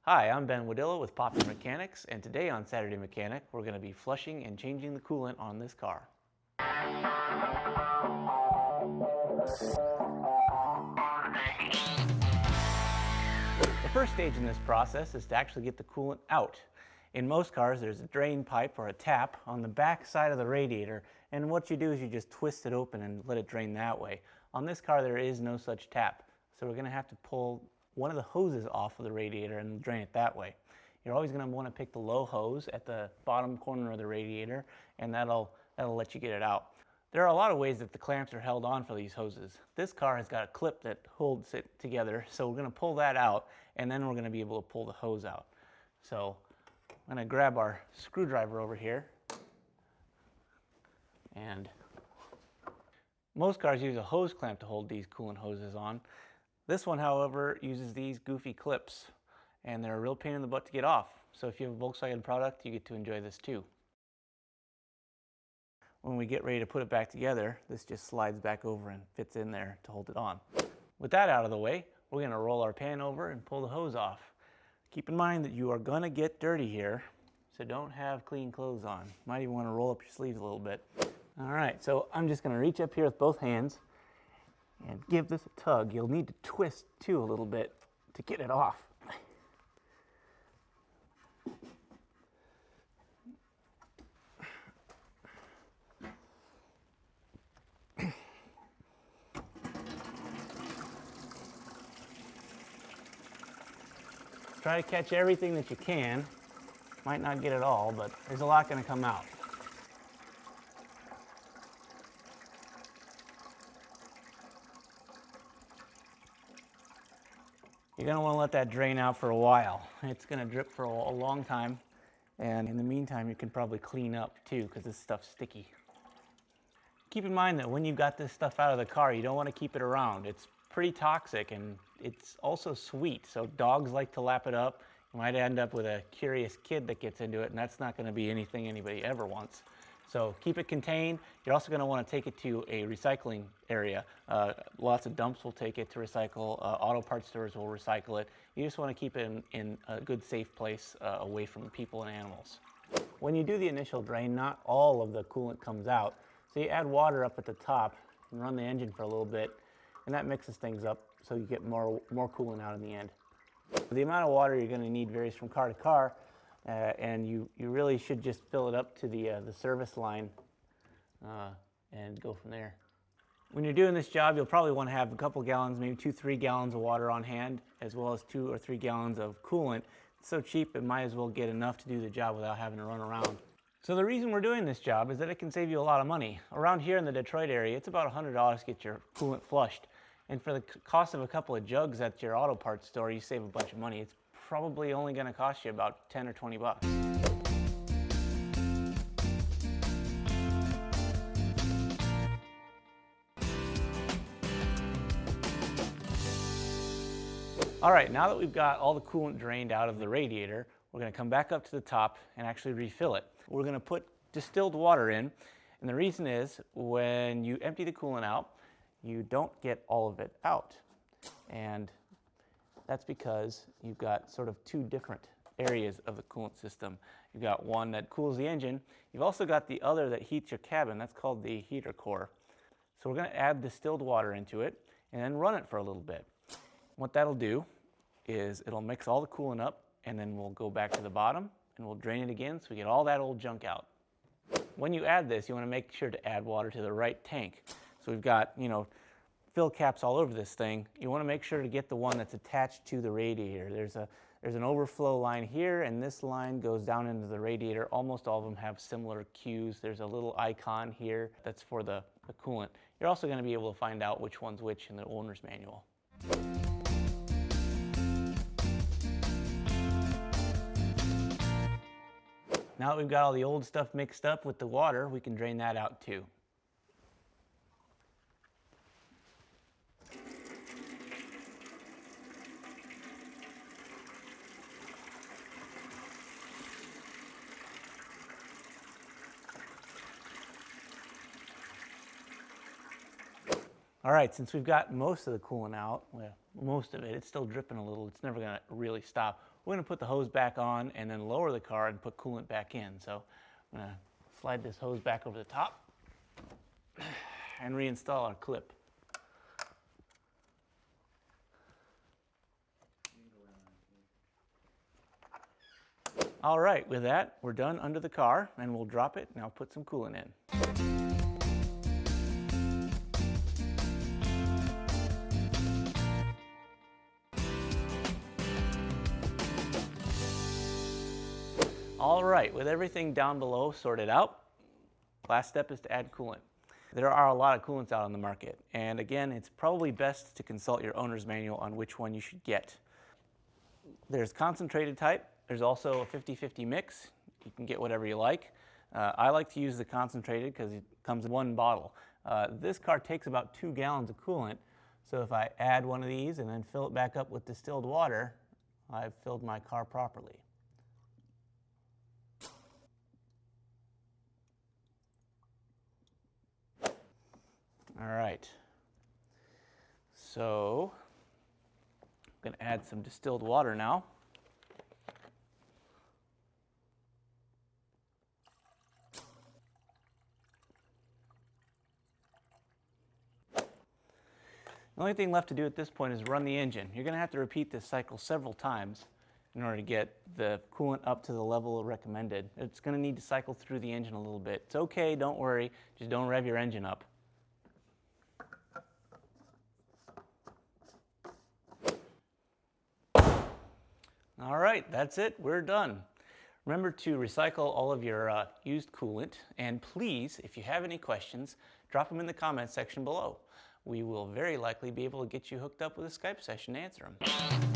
Hi, I'm Ben Wojdyla with Popular Mechanics, and today on Saturday Mechanic, we're going to be flushing and changing the coolant on this car. The first stage in this process is to actually get the coolant out. In most cars, there's a drain pipe or a tap on the back side of the radiator, and what you do is you just twist it open and let it drain that way. On this car, there is no such tap, so we're going to have to pull one of the hoses off of the radiator and drain it that way. You're always going to want to pick the low hose at the bottom corner of the radiator, and that'll let you get it out. There are a lot of ways that the clamps are held on for these hoses. This car has got a clip that holds it together, so we're going to pull that out, and then we're going to be able to pull the hose out. So I'm going to grab our screwdriver over here, and most cars use a hose clamp to hold these coolant hoses on. This one, however, uses these goofy clips, and they're a real pain in the butt to get off. So if you have a Volkswagen product, you get to enjoy this too. When we get ready to put it back together, this just slides back over and fits in there to hold it on. With that out of the way, we're going to roll our pan over and pull the hose off. Keep in mind that you are going to get dirty here, so don't have clean clothes on. You might even want to roll up your sleeves a little bit. All right, so I'm just going to reach up here with both hands and give this a tug. You'll need to twist too a little bit to get it off. Try to catch everything that you can. Might not get it all, but there's a lot going to come out. You're going to want to let that drain out for a while. It's going to drip for a long time, and in the meantime you can probably clean up too because this stuff's sticky. Keep in mind that when you've got this stuff out of the car, you don't want to keep it around. It's pretty toxic and it's also sweet, so dogs like to lap it up. You might end up with a curious kid that gets into it, and that's not going to be anything anybody ever wants. So keep it contained. You're also going to want to take it to a recycling area. Lots of dumps will take it to recycle. Auto parts stores will recycle it. You just want to keep it in a good, safe place away from people and animals. When you do the initial drain, not all of the coolant comes out. So you add water up at the top and run the engine for a little bit, and that mixes things up so you get more coolant out in the end. The amount of water you're going to need varies from car to car. And you really should just fill it up to the service line and go from there. When you're doing this job, you'll probably want to have a couple gallons, maybe 2-3 gallons of water on hand, as well as 2 or 3 gallons of coolant. It's so cheap, it might as well get enough to do the job without having to run around. So the reason we're doing this job is that it can save you a lot of money. Around here in the Detroit area, it's about $100 to get your coolant flushed. And for the cost of a couple of jugs at your auto parts store, you save a bunch of money. It's probably only going to cost you about 10 or 20 bucks. All right, now that we've got all the coolant drained out of the radiator, we're going to come back up to the top and actually refill it. We're going to put distilled water in, and the reason is when you empty the coolant out, you don't get all of it out. And that's because you've got sort of two different areas of the coolant system. You've got one that cools the engine. You've also got the other that heats your cabin. That's called the heater core. So we're going to add distilled water into it and then run it for a little bit. What that'll do is it'll mix all the coolant up, and then we'll go back to the bottom and we'll drain it again so we get all that old junk out. When you add this, you want to make sure to add water to the right tank. So we've got, fill caps all over this thing. You want to make sure to get the one that's attached to the radiator. There's an overflow line here, and this line goes down into the radiator. Almost all of them have similar cues. There's a little icon here that's for the coolant. You're also going to be able to find out which one's which in the owner's manual. Now that we've got all the old stuff mixed up with the water, we can drain that out too. All right, since we've got most of the coolant out, well, most of it, it's still dripping a little, it's never gonna really stop. we're going to put the hose back on and then lower the car and put coolant back in. So I'm going to slide this hose back over the top and reinstall our clip. All right, with that, we're done under the car, and we'll drop it, and I'll put some coolant in. All right, with everything down below sorted out, last step is to add coolant. There are a lot of coolants out on the market, and again, it's probably best to consult your owner's manual on which one you should get. There's concentrated type. There's also a 50-50 mix. You can get whatever you like. I like to use the concentrated because it comes in one bottle. This car takes about 2 gallons of coolant, so if I add one of these and then fill it back up with distilled water, I've filled my car properly. All right, so I'm going to add some distilled water now. The only thing left to do at this point is run the engine. You're going to have to repeat this cycle several times in order to get the coolant up to the level recommended. It's going to need to cycle through the engine a little bit. It's okay, don't worry, just don't rev your engine up. All right, that's it, we're done. Remember to recycle all of your used coolant, and please, if you have any questions, drop them in the comments section below. We will very likely be able to get you hooked up with a Skype session to answer them.